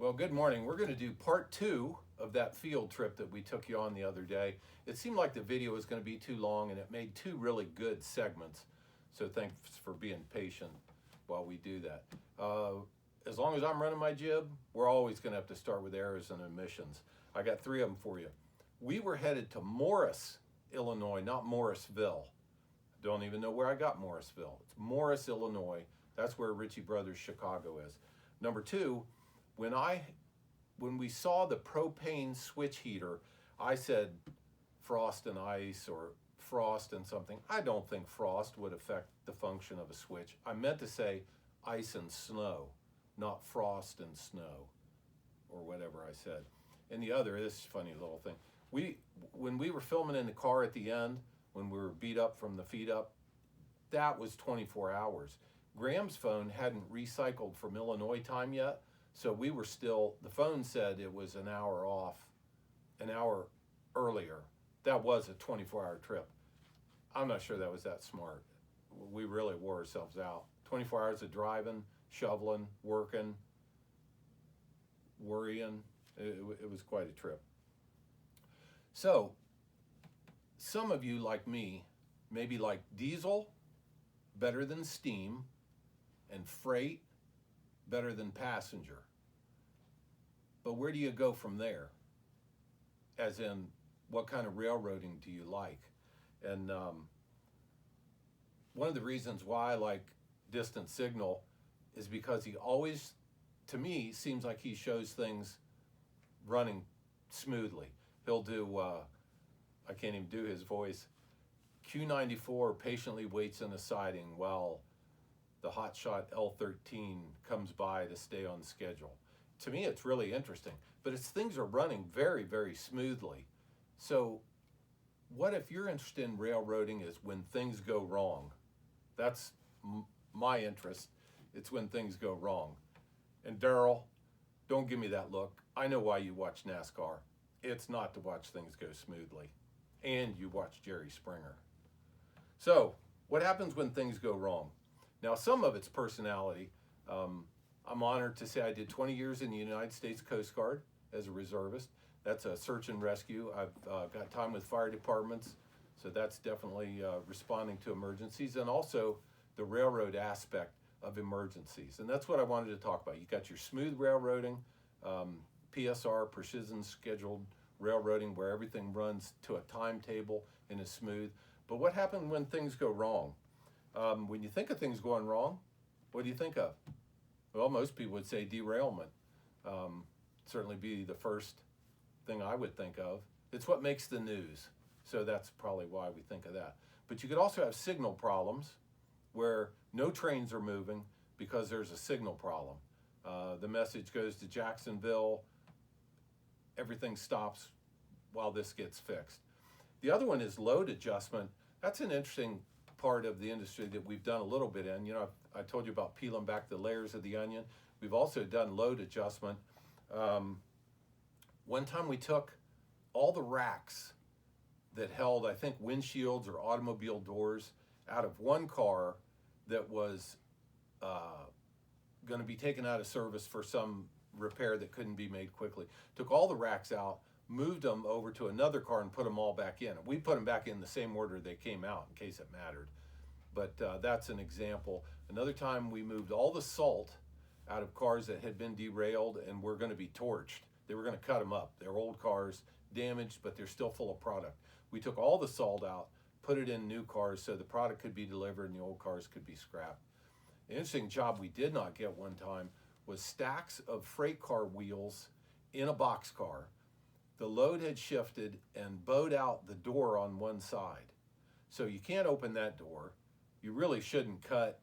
Well, good morning. We're going to do part 2 of that field trip that we took you on the other day. It seemed like the video was going to be too long, and it made 2 really good segments. So thanks for being patient while we do that. As long as I'm running my jib, we're always going to have to start with errors and omissions. I got 3 of them for you. We were headed to Morris, Illinois, not Morrisville. I don't even know where I got Morrisville. It's Morris, Illinois. That's where Ritchie Brothers Chicago is. Number 2, when we saw the propane switch heater, I said frost and ice or frost and something. I don't think frost would affect the function of a switch. I meant to say ice and snow, not frost and snow, or whatever I said. And the other, this funny little thing, when we were filming in the car at the end, when we were beat up from the feet up, that was 24 hours. Graham's phone hadn't recycled from Illinois time yet, so we were still, the phone said it was an hour off, an hour earlier. That was a 24-hour trip. I'm not sure that was that smart. We really wore ourselves out. 24 hours of driving, shoveling, working, worrying. It was quite a trip. So, some of you like me, maybe like diesel, better than steam, and freight, better than passenger. But where do you go from there? As in, what kind of railroading do you like? And one of the reasons why I like Distant Signal is because he always, to me, seems like he shows things running smoothly. He'll do, I can't even do his voice, Q94 patiently waits in a siding while the hotshot L13 comes by to stay on schedule. To me, it's really interesting, but things are running very, very smoothly. So what if you're interested in railroading is when things go wrong? That's my interest. It's when things go wrong. And Daryl, don't give me that look. I know why you watch NASCAR. It's not to watch things go smoothly. And you watch Jerry Springer. So what happens when things go wrong? Now, some of it's personality. I'm honored to say I did 20 years in the United States Coast Guard as a reservist. That's a search and rescue. I've got time with fire departments, so that's definitely responding to emergencies, and also the railroad aspect of emergencies. And that's what I wanted to talk about. You got your smooth railroading, PSR, precision scheduled railroading, where everything runs to a timetable and is smooth. But what happens when things go wrong? When you think of things going wrong, what do you think of? Well, most people would say derailment. Certainly be the first thing I would think of. It's what makes the news. So that's probably why we think of that. But you could also have signal problems where no trains are moving because there's a signal problem. The message goes to Jacksonville, everything stops while this gets fixed. The other one is load adjustment. That's an interesting part of the industry that we've done a little bit in. You know, I told you about peeling back the layers of the onion. We've also done load adjustment. One time we took all the racks that held, I think, windshields or automobile doors out of one car that was going to be taken out of service for some repair that couldn't be made quickly. Took all the racks out, moved them over to another car and put them all back in. We put them back in the same order they came out in case it mattered. But that's an example. Another time we moved all the salt out of cars that had been derailed and were going to be torched. They were going to cut them up. They're old cars, damaged, but they're still full of product. We took all the salt out, put it in new cars so the product could be delivered and the old cars could be scrapped. An interesting job we did not get one time was stacks of freight car wheels in a boxcar. The load had shifted and bowed out the door on one side. So you can't open that door. You really shouldn't cut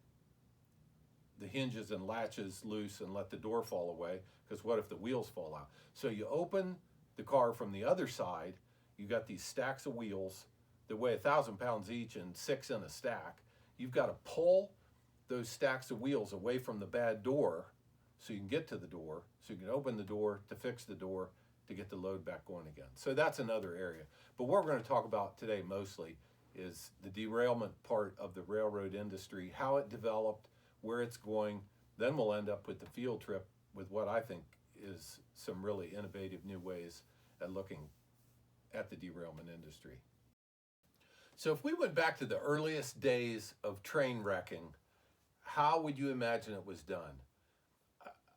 the hinges and latches loose and let the door fall away, because what if the wheels fall out? So you open the car from the other side. You got these stacks of wheels that weigh 1,000 pounds each and 6 in a stack. You've got to pull those stacks of wheels away from the bad door so you can get to the door, so you can open the door to fix the door to get the load back going again. So that's another area. But what we're going to talk about today mostly is the derailment part of the railroad industry, how it developed, where it's going. Then we'll end up with the field trip with what I think is some really innovative new ways at looking at the derailment industry. So if we went back to the earliest days of train wrecking, how would you imagine it was done?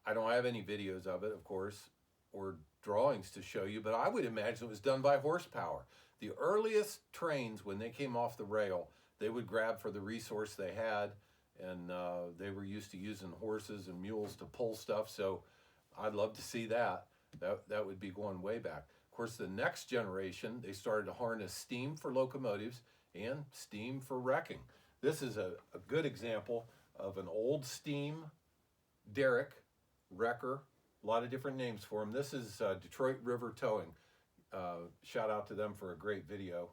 I don't have any videos of it, of course, or drawings to show you, but I would imagine it was done by horsepower. The earliest trains, when they came off the rail, they would grab for the resource they had, and they were used to using horses and mules to pull stuff, so I'd love to see that. That would be going way back. Of course, the next generation, they started to harness steam for locomotives and steam for wrecking. This is a good example of an old steam derrick, wrecker, a lot of different names for them. This is Detroit River Towing. Shout out to them for a great video.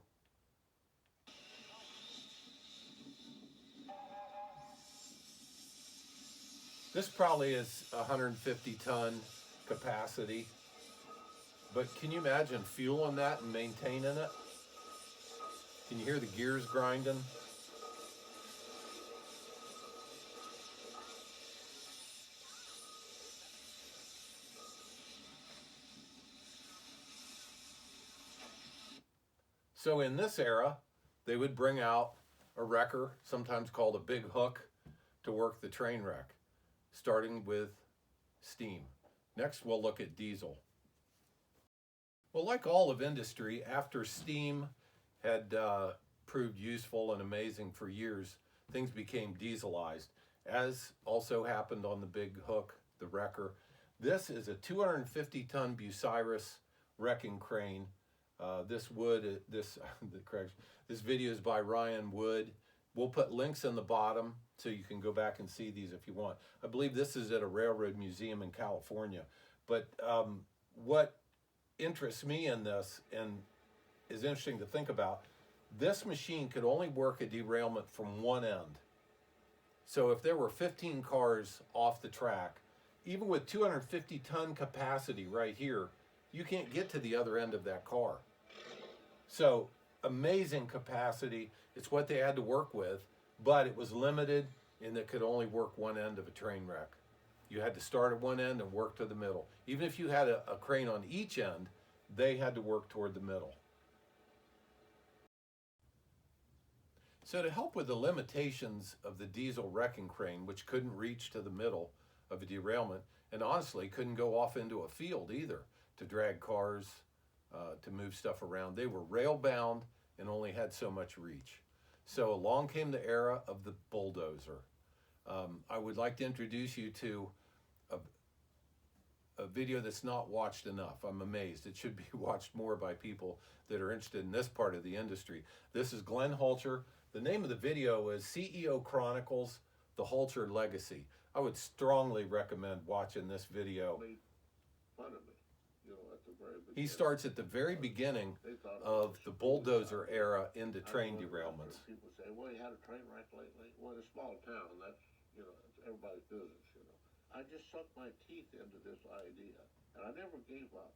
This probably is 150-ton capacity, but can you imagine fueling that and maintaining it? Can you hear the gears grinding? So in this era, they would bring out a wrecker, sometimes called a big hook, to work the train wreck, starting with steam. Next, we'll look at diesel. Well, like all of industry, after steam had proved useful and amazing for years, things became dieselized, as also happened on the big hook, the wrecker. This is a 250-ton Bucyrus wrecking crane. This video is by Ryan Wood. We'll put links in the bottom so you can go back and see these if you want. I believe this is at a railroad museum in California. But what interests me in this, and is interesting to think about, this machine could only work a derailment from one end. So if there were 15 cars off the track, even with 250-ton capacity right here, you can't get to the other end of that car. So amazing capacity. It's what they had to work with, but it was limited and it could only work one end of a train wreck. You had to start at one end and work to the middle. Even if you had a crane on each end, they had to work toward the middle. So to help with the limitations of the diesel wrecking crane, which couldn't reach to the middle of a derailment, and honestly couldn't go off into a field either to drag cars, to move stuff around. They were rail bound and only had so much reach. So along came the era of the bulldozer. I would like to introduce you to a video that's not watched enough. I'm amazed. It should be watched more by people that are interested in this part of the industry. This is Glenn Hulcher. The name of the video is CEO Chronicles, The Hulcher Legacy. I would strongly recommend watching this video. He starts at the very beginning of the bulldozer era into train derailments. People say, well, you had a train wreck lately. Well, in a small town, that's, it's everybody's business, I just sunk my teeth into this idea, and I never gave up.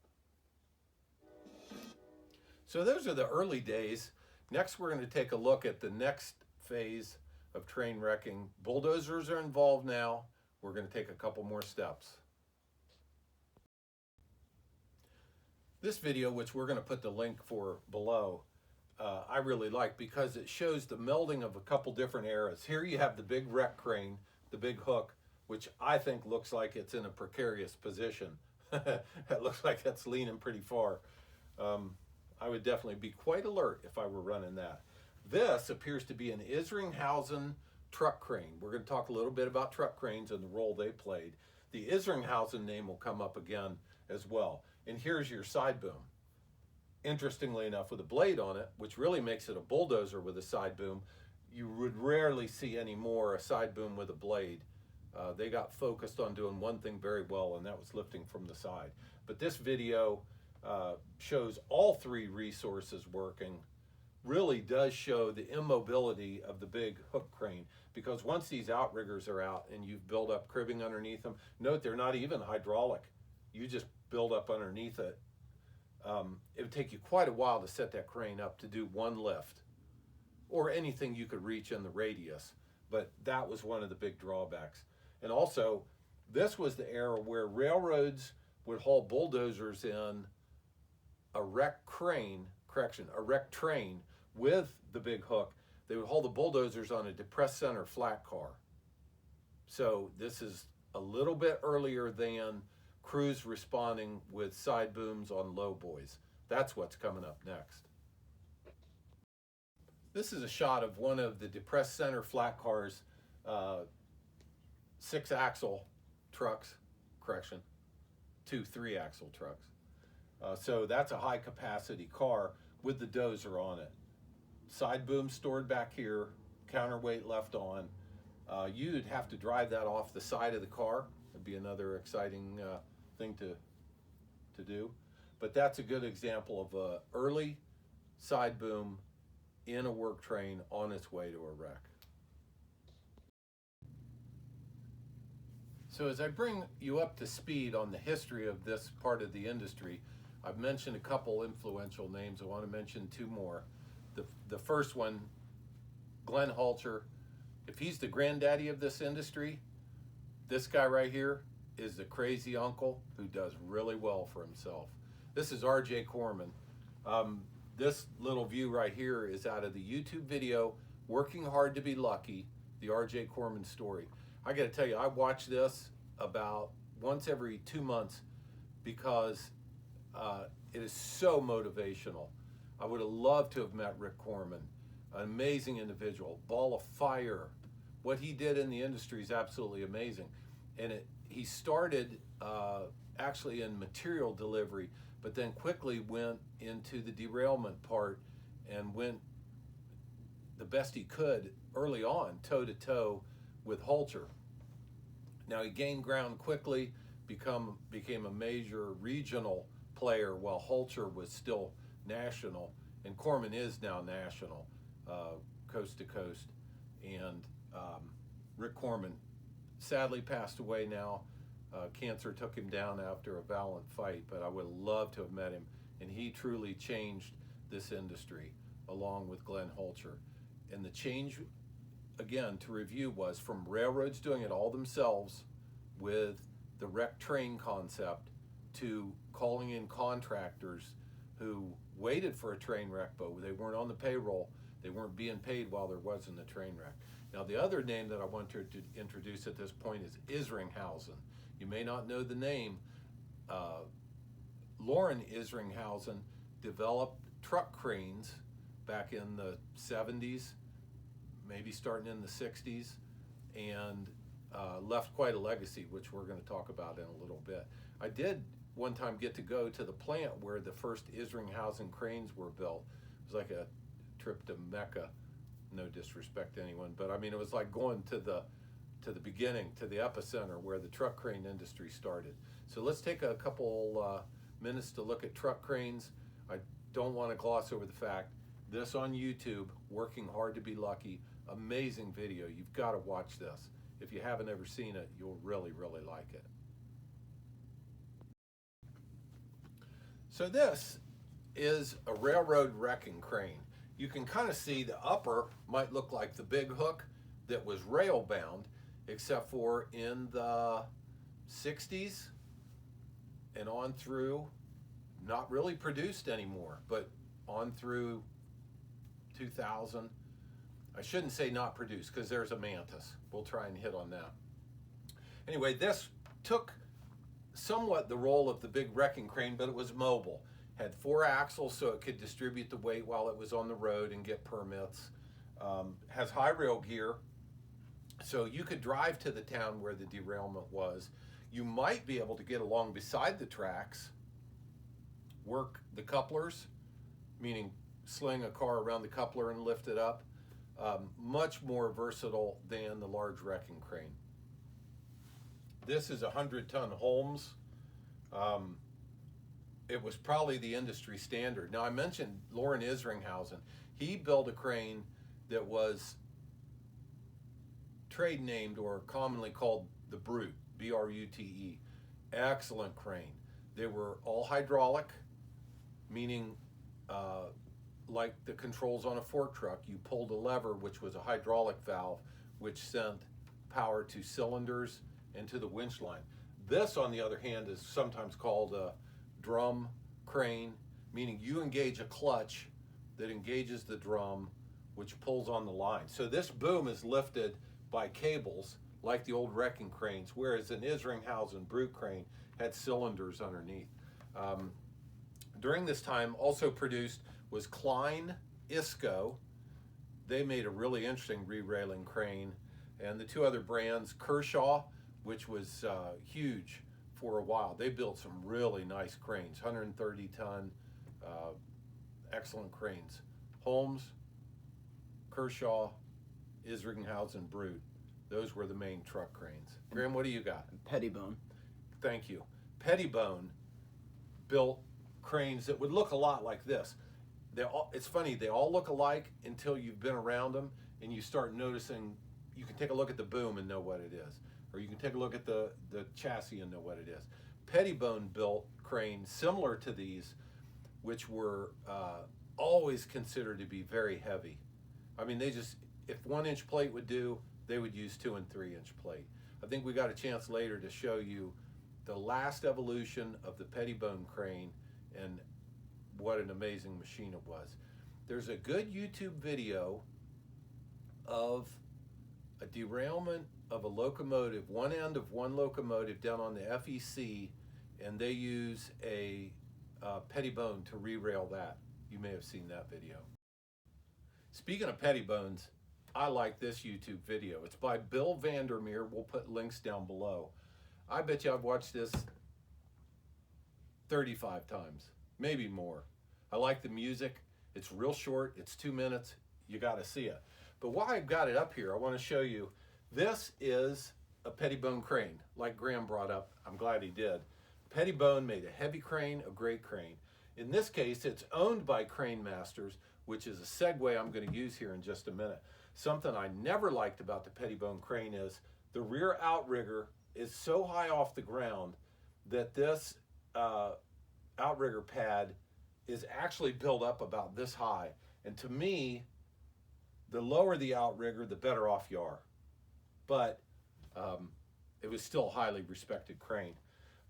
So those are the early days. Next, we're going to take a look at the next phase of train wrecking. Bulldozers are involved now. We're going to take a couple more steps. This video, which we're going to put the link for below, I really like because it shows the melding of a couple different eras. Here you have the big wreck crane, the big hook, which I think looks like it's in a precarious position. It looks like it's leaning pretty far. I would definitely be quite alert if I were running that. This appears to be an Isringhausen truck crane. We're going to talk a little bit about truck cranes and the role they played. The Isringhausen name will come up again as well. And here's your side boom. Interestingly enough, with a blade on it, which really makes it a bulldozer with a side boom, you would rarely see anymore a side boom with a blade. They got focused on doing one thing very well, and that was lifting from the side. But this video shows all three resources working. Really does show the immobility of the big hook crane, because once these outriggers are out and you've built up cribbing underneath them, note they're not even hydraulic. You just build up underneath it. It would take you quite a while to set that crane up to do one lift or anything you could reach in the radius, but that was one of the big drawbacks. And also, this was the era where railroads would haul bulldozers in a wrecked train with the big hook. They would haul the bulldozers on a depressed center flat car. So this is a little bit earlier than crews responding with side booms on low boys. That's what's coming up next. This is a shot of one of the depressed center flat cars, 6-axle trucks, correction, 2 3-axle trucks. So that's a high capacity car with the dozer on it. Side boom stored back here, counterweight left on. You'd have to drive that off the side of the car. It'd be another exciting thing to do. But that's a good example of a early side boom in a work train on its way to a wreck. So as I bring you up to speed on the history of this part of the industry, I've mentioned a couple influential names. I want to mention 2 more. The first one, Glenn Hulcher. If he's the granddaddy of this industry, this guy right here is the crazy uncle who does really well for himself. This is R.J. Corman. This little view right here is out of the YouTube video, Working Hard to Be Lucky, the R.J. Corman story. I got to tell you, I watch this about once every 2 months because it is so motivational. I would have loved to have met Rick Corman, an amazing individual, ball of fire. What he did in the industry is absolutely amazing. And he started actually in material delivery, but then quickly went into the derailment part and went the best he could early on, toe-to-toe with Hulcher. Now he gained ground quickly, became a major regional player while Hulcher was still national, and Corman is now national, coast to coast. And Rick Corman sadly passed away now. Cancer took him down after a valiant fight, but I would have loved to have met him, and he truly changed this industry along with Glenn Hulcher. And the change, again, to review, was from railroads doing it all themselves with the wrecked train concept to calling in contractors who waited for a train wreck, but they weren't on the payroll. They weren't being paid while there wasn't a train wreck. Now, the other name that I want to introduce at this point is Isringhausen. You may not know the name. Loren Isringhausen developed truck cranes back in the 70s, maybe starting in the 60s, and left quite a legacy, which we're going to talk about in a little bit. I did one time get to go to the plant where the first Isringhausen cranes were built. It was like a trip to Mecca. No disrespect to anyone, but I mean, it was like going to the beginning, to the epicenter where the truck crane industry started. So let's take a couple minutes to look at truck cranes. I don't want to gloss over the fact, this on YouTube, Working Hard to Be Lucky, amazing video. You've got to watch this. If you haven't ever seen it, you'll really, really like it. So this is a railroad wrecking crane. You can kind of see the upper might look like the big hook that was rail bound, except for in the 60s and on through, not really produced anymore, but on through 2000. I shouldn't say not produced because there's a Mantis. We'll try and hit on that. Anyway, this took somewhat the role of the big wrecking crane, but it was mobile. Had 4 axles so it could distribute the weight while it was on the road and get permits. Has high rail gear, so you could drive to the town where the derailment was. You might be able to get along beside the tracks, work the couplers, meaning sling a car around the coupler and lift it up. Much more versatile than the large wrecking crane. This is a 100-ton Holmes. It was probably the industry standard. Now, I mentioned Loren Isringhausen. He built a crane that was trade named or commonly called the Brute, B-R-U-T-E. Excellent crane. They were all hydraulic, meaning like the controls on a fork truck, you pulled a lever, which was a hydraulic valve, which sent power to cylinders and to the winch line. This, on the other hand, is sometimes called a drum crane, meaning you engage a clutch that engages the drum, which pulls on the line. So this boom is lifted by cables like the old wrecking cranes, whereas an Isringhausen brute crane had cylinders underneath. During this time, also produced was Klein Isco. They made a really interesting re-railing crane. And the two other brands, Kershaw, which was huge for a while. They built some really nice cranes, 130-ton, excellent cranes. Holmes, Kershaw, Isringhausen Brute. Those were the main truck cranes. Graham, what do you got? Pettibone. Thank you. Pettibone built cranes that would look a lot like this. It's funny, they all look alike until you've been around them and you start noticing. You can take a look at the boom and know what it is, or you can take a look at the chassis and know what it is. Pettibone built cranes similar to these, which were always considered to be very heavy. I mean, they just, if 1-inch plate would do, they would use 2- and 3-inch plate. I think we got a chance later to show you the last evolution of the Pettibone crane and what an amazing machine it was. There's a good YouTube video of a derailment of a locomotive, one end of one locomotive down on the FEC, and they use a Pettibone to re-rail that. You may have seen that video. Speaking of Pettibones, I like this YouTube video. It's by Bill Vandermeer. We'll put links down below. I bet you I've watched this 35 times, maybe more. I like the music. It's real short. It's 2 minutes. You got to see it. But why I've got it up here, I want to show you. This is a Pettibone crane, like Graham brought up. I'm glad he did. Pettibone made a heavy crane, a great crane. In this case, it's owned by Crane Masters, which is a segue I'm going to use here in just a minute. Something I never liked about the Pettibone crane is the rear outrigger is so high off the ground that this outrigger pad is actually built up about this high. And to me, the lower the outrigger, the better off you are. But it was still a highly respected crane.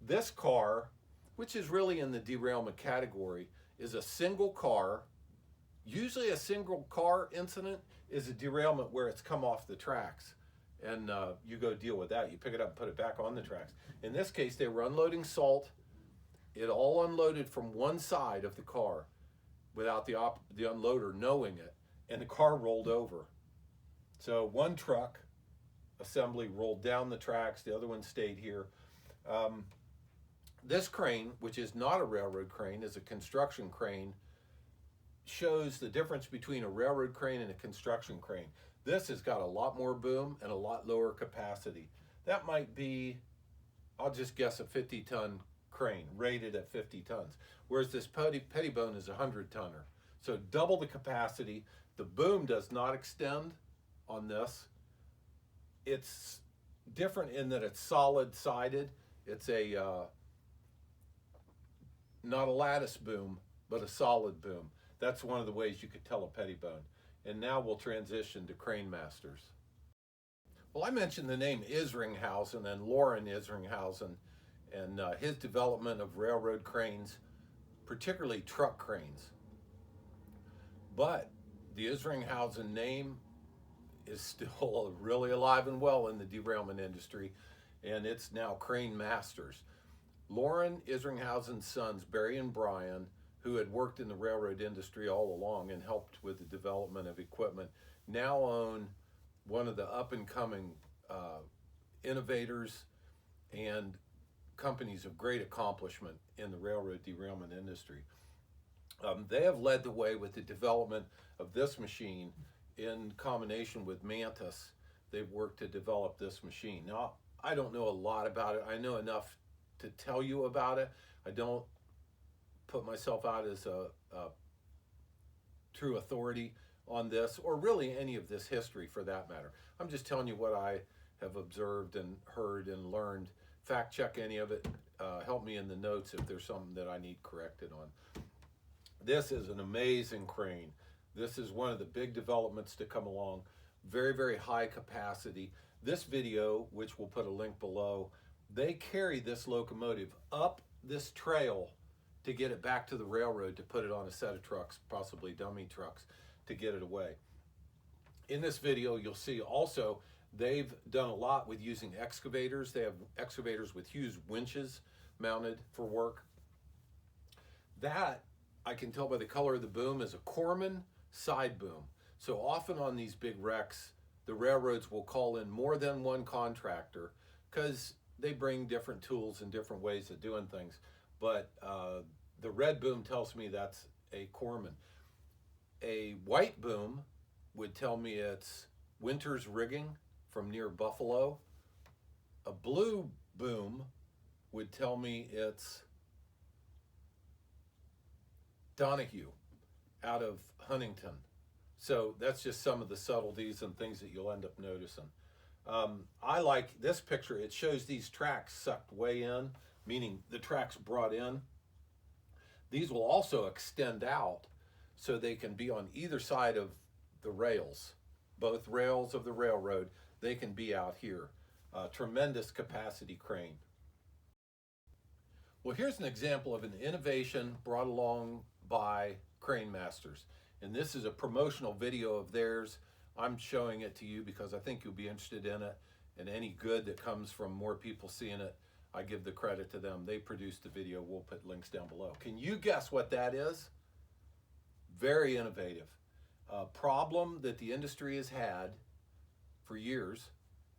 This car, which is really in the derailment category, is a single car. Usually a single car incident is a derailment where it's come off the tracks. And you go deal with that. You pick it up and put it back on the tracks. In this case, they were unloading salt. It all unloaded from one side of the car without the unloader knowing it. And the car rolled over. So one truck assembly rolled down the tracks, the other one stayed here. This crane, which is not a railroad crane, is a construction crane, shows the difference between a railroad crane and a construction crane. This has got a lot more boom and a lot lower capacity. That might be, I'll just guess, a 50-ton crane, rated at 50 tons. Whereas this Pettibone is a 100-tonner. So double the capacity. The boom does not extend on this. It's different in that it's solid-sided. It's a not a lattice boom, but a solid boom. That's one of the ways you could tell a Pettibone. And now we'll transition to Crane Masters. Well, I mentioned the name Isringhausen and Loren Isringhausen and his development of railroad cranes, particularly truck cranes. But the Isringhausen name is still really alive and well in the derailment industry, and it's now Crane Masters. Loren Isringhausen's sons, Barry and Brian, who had worked in the railroad industry all along and helped with the development of equipment, now own one of the up-and-coming innovators and companies of great accomplishment in the railroad derailment industry. They have led the way with the development of this machine in combination with Mantis. They've worked to develop this machine. Now, I don't know a lot about it. I know enough to tell you about it. I don't put myself out as a true authority on this, or really any of this history for that matter. I'm just telling you what I have observed and heard and learned. Fact check any of it. Help me in the notes if there's something that I need corrected on. This is an amazing crane. This is one of the big developments to come along. Very, very high capacity. This video, which we'll put a link below, They carry this locomotive up this trail to get it back to the railroad to put it on a set of trucks, possibly dummy trucks, to get it away. In this video, you'll see also they've done a lot with using excavators. They have excavators with huge winches mounted for work. That, I can tell by the color of the boom, is a Corman side boom. So often on these big wrecks, the railroads will call in more than one contractor because they bring different tools and different ways of doing things. But the red boom tells me that's a Corman. A white boom would tell me it's Winters Rigging from near Buffalo. A blue boom would tell me it's Donahue out of Huntington. So that's just some of the subtleties and things that you'll end up noticing. I like this picture. It shows these tracks sucked way in, meaning the tracks brought in. These will also extend out so they can be on either side of the rails, both rails of the railroad. They can be out here. Tremendous capacity crane. Well, here's an example of an innovation brought along by crane masters. And this is a promotional video of theirs. I'm showing it to you because I think you'll be interested in it, and any good that comes from more people seeing it, I give the credit to them. They produced the video. We'll put links down below. Can you guess what that is? Very innovative. A problem that the industry has had for years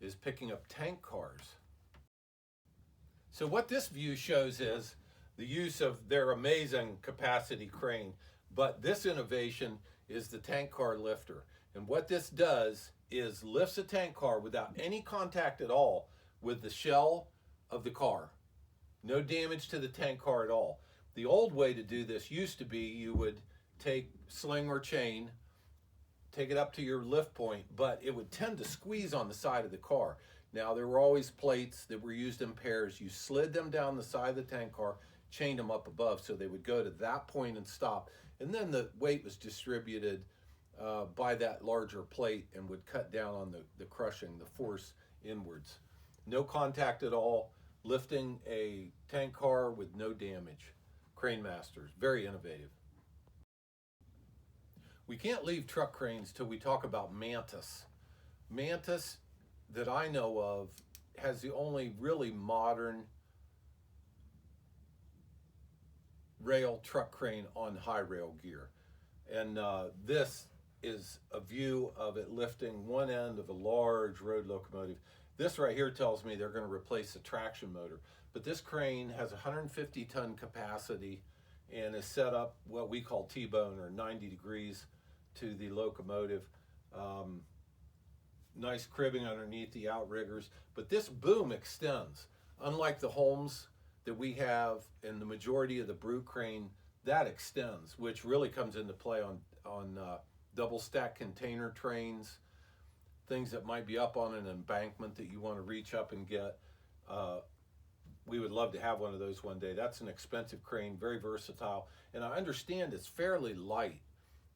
is picking up tank cars. So what this view shows is the use of their amazing capacity crane, but this innovation is the tank car lifter. And what this does is lifts a tank car without any contact at all with the shell of the car. No damage to the tank car at all. The old way to do this used to be you would take sling or chain, take it up to your lift point, but it would tend to squeeze on the side of the car. Now, there were always plates that were used in pairs. You slid them down the side of the tank car, chained them up above so they would go to that point and stop. And then the weight was distributed by that larger plate and would cut down on the crushing, the force inwards. No contact at all, lifting a tank car with no damage. Crane masters, very innovative. We can't leave truck cranes till we talk about Mantis. Mantis, that I know of, has the only really modern rail truck crane on high rail gear. And this is a view of it lifting one end of a large road locomotive. This right here tells me they're going to replace the traction motor. But this crane has 150-ton capacity and is set up what we call T-bone, or 90 degrees to the locomotive. Nice cribbing underneath the outriggers. But this boom extends. Unlike the Holmes that we have in the majority of the Brute crane, that extends, which really comes into play on double stack container trains, things that might be up on an embankment that you want to reach up and get. We would love to have one of those one day. That's an expensive crane, very versatile, and I understand it's fairly light.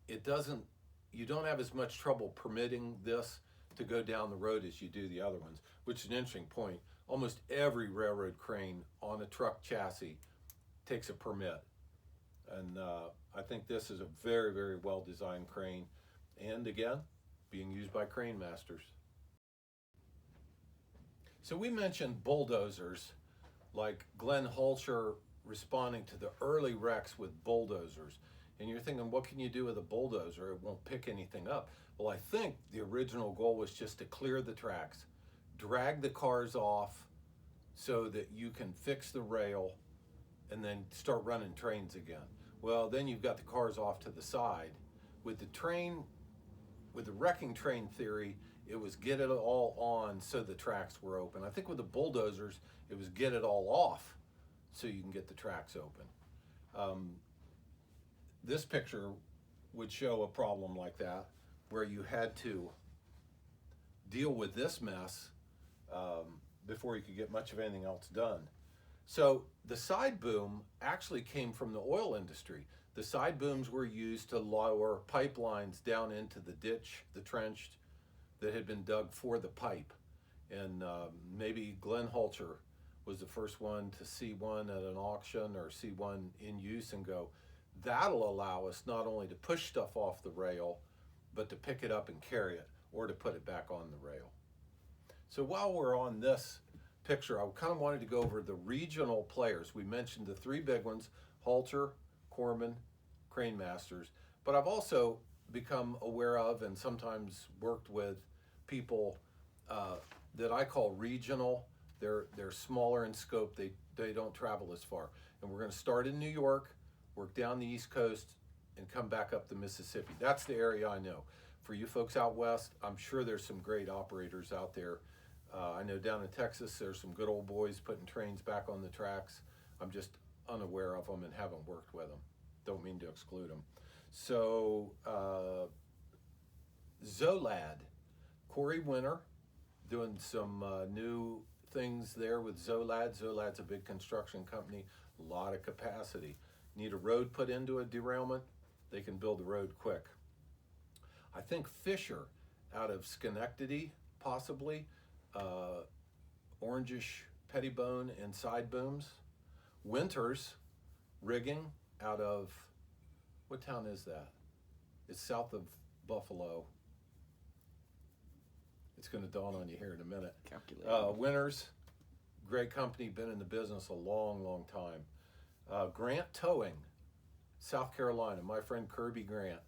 You don't have as much trouble permitting this to go down the road as you do the other ones, which is an interesting point. Almost every railroad crane on a truck chassis takes a permit. And I think this is a very, very well-designed crane. And again, being used by crane masters. So we mentioned bulldozers, like Glenn Holscher responding to the early wrecks with bulldozers. And you're thinking, what can you do with a bulldozer? It won't pick anything up. Well, I think the original goal was just to clear the tracks, drag the cars off so that you can fix the rail and then start running trains again. Well, then you've got the cars off to the side. With the wrecking train theory, it was get it all on so the tracks were open. I think with the bulldozers, it was get it all off so you can get the tracks open. This picture would show a problem like that, where you had to deal with this mess before you could get much of anything else done. So the side boom actually came from the oil industry. The side booms were used to lower pipelines down into the ditch, the trench that had been dug for the pipe. And maybe Glenn Holscher was the first one to see one at an auction or see one in use and go, that'll allow us not only to push stuff off the rail, but to pick it up and carry it, or to put it back on the rail. So while we're on this picture, I kind of wanted to go over the regional players. We mentioned the three big ones, Halter, Corman, Crane Masters, but I've also become aware of and sometimes worked with people that I call regional. They're smaller in scope, they don't travel as far. And we're gonna start in New York, work down the East Coast, and come back up the Mississippi. That's the area I know. For you folks out west, I'm sure there's some great operators out there. I know down in Texas, there's some good old boys putting trains back on the tracks. I'm just unaware of them and haven't worked with them. Don't mean to exclude them. So, Zolad, Corey Winter, doing some new things there with Zolad. Zolad's a big construction company, a lot of capacity. Need a road put into a derailment, they can build the road quick. I think Fisher out of Schenectady, possibly, orangish pettibone and side booms. Winters rigging out of, what town is that? It's south of Buffalo. It's going to dawn on you here in a minute. Winters, great company, been in the business a long, long time. Grant Towing, South Carolina, my friend Kirby Grant.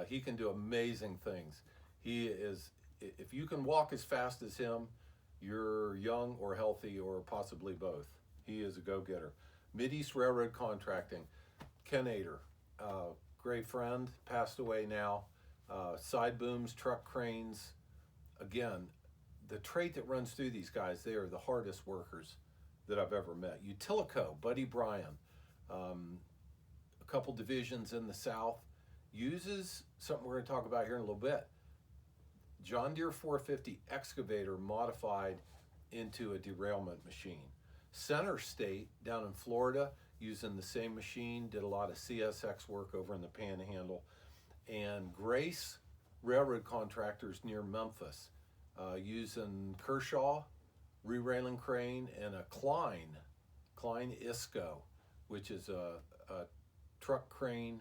He can do amazing things. He is, if you can walk as fast as him, you're young or healthy or possibly both. He is a go-getter. Mideast Railroad Contracting, Ken Ader, great friend, passed away now. Side booms, truck cranes. Again, the trait that runs through these guys, they are the hardest workers that I've ever met. Utilico, Buddy Bryan, a couple divisions in the South, uses something we're going to talk about here in a little bit. John Deere 450 excavator modified into a derailment machine. Center State down in Florida using the same machine, did a lot of CSX work over in the Panhandle. And Grace Railroad Contractors near Memphis using Kershaw re-railing crane and a Klein Isco, which is a truck crane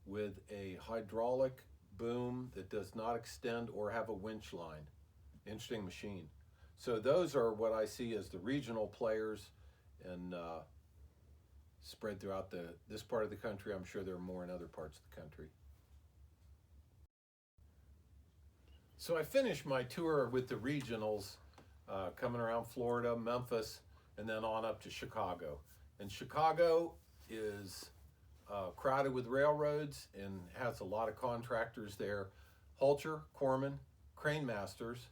with a hydraulic boom that does not extend or have a winch line. Interesting machine. So those are what I see as the regional players, and spread throughout this part of the country. I'm sure there are more in other parts of the country. So I finished my tour with the regionals, coming around Florida, Memphis, and then on up to Chicago. And Chicago is crowded with railroads and has a lot of contractors there. Halter, Corman, Crane Masters.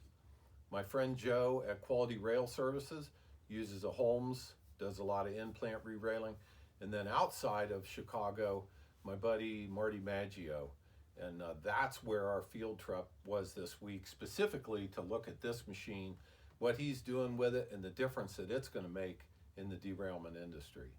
My friend Joe at Quality Rail Services uses a Holmes, does a lot of in-plant re-railing. And then outside of Chicago, my buddy Marty Maggio. And that's where our field trip was this week, specifically to look at this machine, what he's doing with it, and the difference that it's going to make in the derailment industry.